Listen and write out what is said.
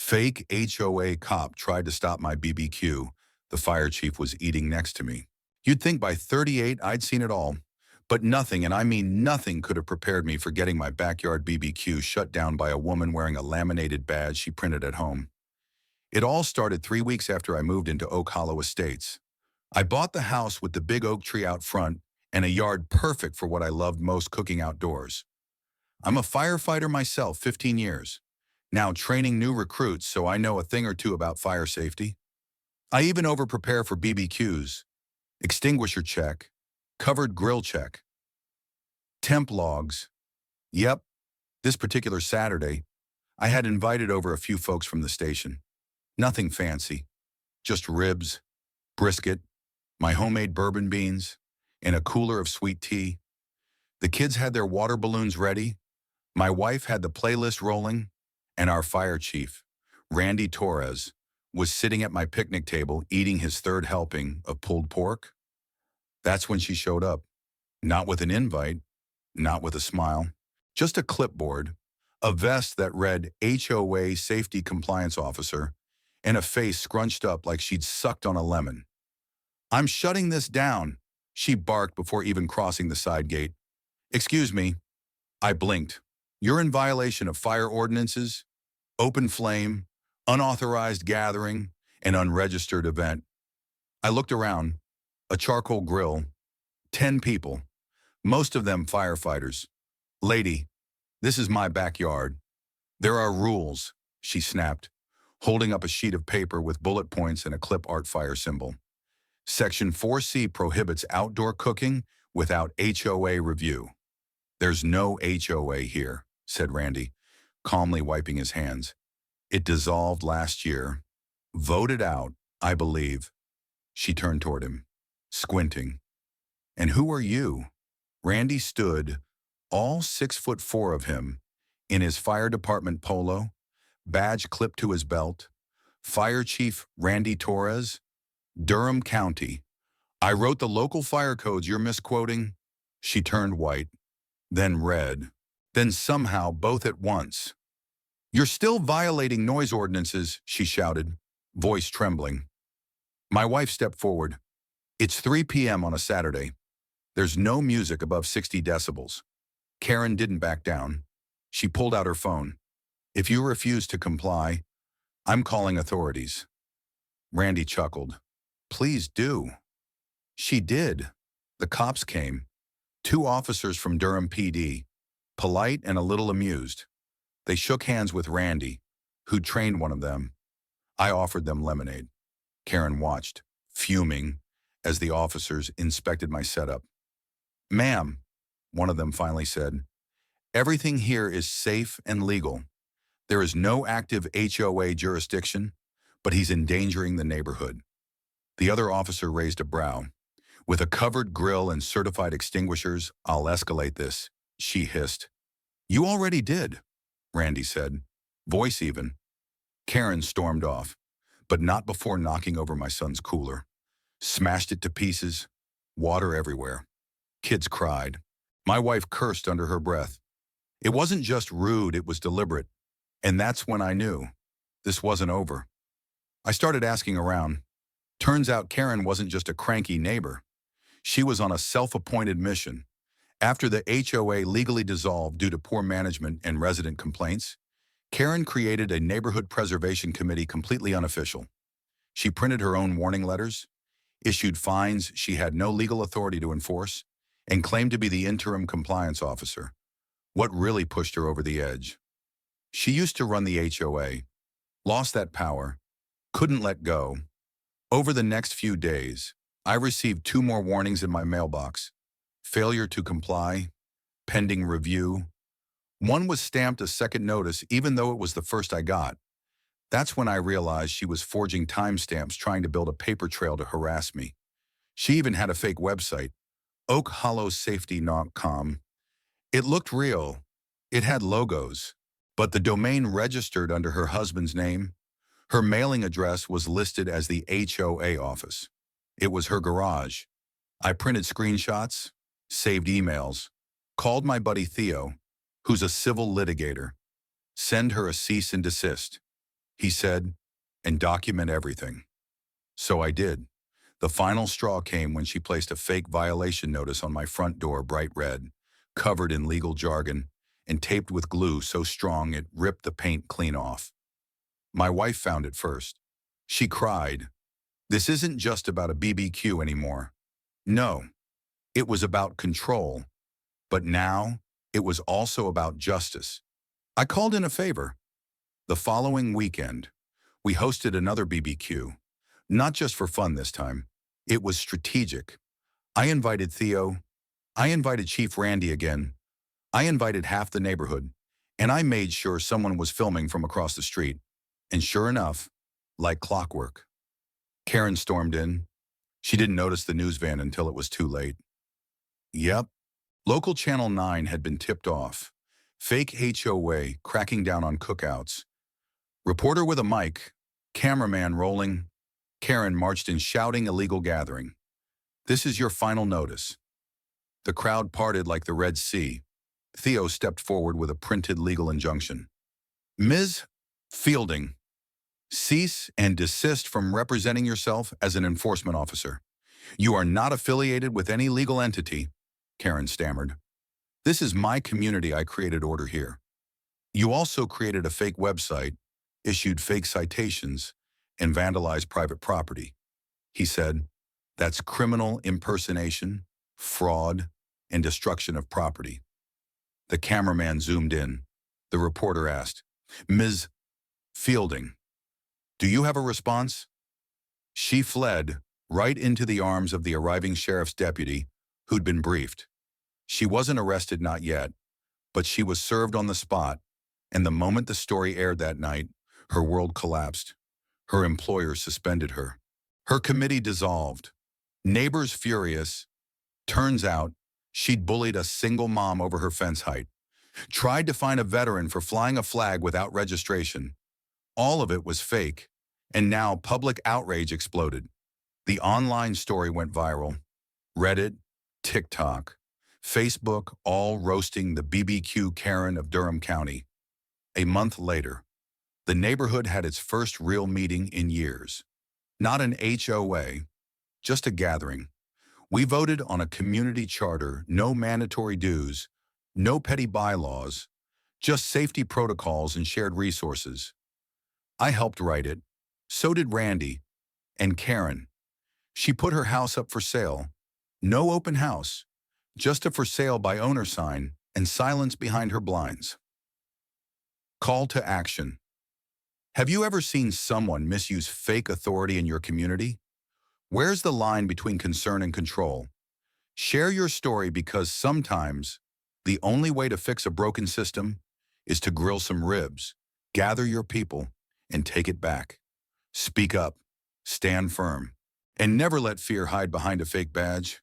Fake HOA cop tried to stop my BBQ. The fire chief was eating next to me. You'd think by 38 I'd seen it all. But nothing, and I mean nothing, could have prepared me for getting my backyard BBQ shut down by a woman wearing a laminated badge she printed at home. It all started 3 weeks after I moved into Oak Hollow Estates. I bought the house with the big oak tree out front and a yard perfect for what I loved most, cooking outdoors. I'm a firefighter myself, 15 years. Now training new recruits, so I know a thing or two about fire safety. I even over-prepare for BBQs, extinguisher check, covered grill check, temp logs. Yep, this particular Saturday, I had invited over a few folks from the station. Nothing fancy, just ribs, brisket, my homemade bourbon beans, and a cooler of sweet tea. The kids had their water balloons ready, my wife had the playlist rolling, and our fire chief, Randy Torres, was sitting at my picnic table eating his third helping of pulled pork. That's when she showed up. Not with an invite, not with a smile, just a clipboard, a vest that read HOA Safety Compliance Officer, and a face scrunched up like she'd sucked on a lemon. "I'm shutting this down," she barked before even crossing the side gate. "Excuse me." I blinked. "You're in violation of fire ordinances, open flame, unauthorized gathering, and unregistered event." I looked around. A charcoal grill, 10 people, most of them firefighters. "Lady, this is my backyard. There are rules," she snapped, holding up a sheet of paper with bullet points and a clip art fire symbol. "Section 4C prohibits outdoor cooking without HOA review." "There's no HOA here," said Randy, calmly wiping his hands. "It dissolved last year. Voted out, I believe." She turned toward him, squinting. "And who are you?" Randy stood, all 6'4" of him, in his fire department polo, badge clipped to his belt. "Fire Chief Randy Torres, Durham County. I wrote the local fire codes you're misquoting." She turned white, then red, then somehow both at once. "You're still violating noise ordinances," she shouted, voice trembling. My wife stepped forward. "It's 3 p.m. on a Saturday. There's no music above 60 decibels. Karen didn't back down. She pulled out her phone. "If you refuse to comply, I'm calling authorities." Randy chuckled. "Please do." She did. The cops came. 2 officers from Durham PD, polite and a little amused. They shook hands with Randy, who trained one of them. I offered them lemonade. Karen watched, fuming, as the officers inspected my setup. "Ma'am," one of them finally said, "everything here is safe and legal. There is no active HOA jurisdiction, but he's endangering the neighborhood." The other officer raised a brow. "With a covered grill and certified extinguishers, I'll escalate this," she hissed. "You already did," Randy said, voice even. Karen stormed off, but not before knocking over my son's cooler. Smashed it to pieces, water everywhere. Kids cried. My wife cursed under her breath. It wasn't just rude, it was deliberate. And that's when I knew this wasn't over. I started asking around. Turns out Karen wasn't just a cranky neighbor. She was on a self-appointed mission. After the HOA legally dissolved due to poor management and resident complaints, Karen created a neighborhood preservation committee completely unofficial. She printed her own warning letters, issued fines she had no legal authority to enforce, and claimed to be the interim compliance officer. What really pushed her over the edge? She used to run the HOA, lost that power, couldn't let go. Over the next few days, I received 2 more warnings in my mailbox. Failure to comply, pending review. One was stamped a second notice even though it was the first I got. That's when I realized she was forging timestamps trying to build a paper trail to harass me. She even had a fake website, oakhollowsafety.com. It looked real. It had logos, but the domain registered under her husband's name. Her mailing address was listed as the HOA office. It was her garage. I printed screenshots, saved emails, called my buddy Theo, who's a civil litigator. Send her a cease and desist. he said, and document everything. So I did. The final straw came when she placed a fake violation notice on my front door, bright red, covered in legal jargon, and taped with glue so strong it ripped the paint clean off. My wife found it first. She cried, "This isn't just about a BBQ anymore." No, it was about control. But now, it was also about justice. I called in a favor. The following weekend, we hosted another BBQ. Not just for fun this time. It was strategic. I invited Theo. I invited Chief Randy again. I invited half the neighborhood. And I made sure someone was filming from across the street. And sure enough, like clockwork, Karen stormed in. She didn't notice the news van until it was too late. Yep, local Channel 9 had been tipped off. Fake HOA cracking down on cookouts. Reporter with a mic, cameraman rolling. Karen marched in shouting illegal gathering. "This is your final notice." The crowd parted like the Red Sea. Theo stepped forward with a printed legal injunction. "Ms. Fielding, cease and desist from representing yourself as an enforcement officer. You are not affiliated with any legal entity," Karen stammered. "This is my community. I created order here. You also created a fake website, issued fake citations, and vandalized private property," he said. "That's criminal impersonation, fraud, and destruction of property." The cameraman zoomed in. The reporter asked, "Ms. Fielding, do you have a response?" She fled right into the arms of the arriving sheriff's deputy, who'd been briefed. She wasn't arrested, not yet, but she was served on the spot, and the moment the story aired that night, her world collapsed. Her employer suspended her. Her committee dissolved. Neighbors furious. Turns out, she'd bullied a single mom over her fence height. Tried to find a veteran for flying a flag without registration. All of it was fake, and now public outrage exploded. The online story went viral. Reddit, TikTok, Facebook, all roasting the BBQ Karen of Durham County. A month later, the neighborhood had its first real meeting in years. Not an HOA, just a gathering. We voted on a community charter, no mandatory dues, no petty bylaws, just safety protocols and shared resources. I helped write it. So did Randy and Karen. She put her house up for sale. No open house, just a for sale by owner sign and silence behind her blinds. Call to action. Have you ever seen someone misuse fake authority in your community? Where's the line between concern and control? Share your story, because sometimes the only way to fix a broken system is to grill some ribs, gather your people, and take it back. Speak up, stand firm, and never let fear hide behind a fake badge.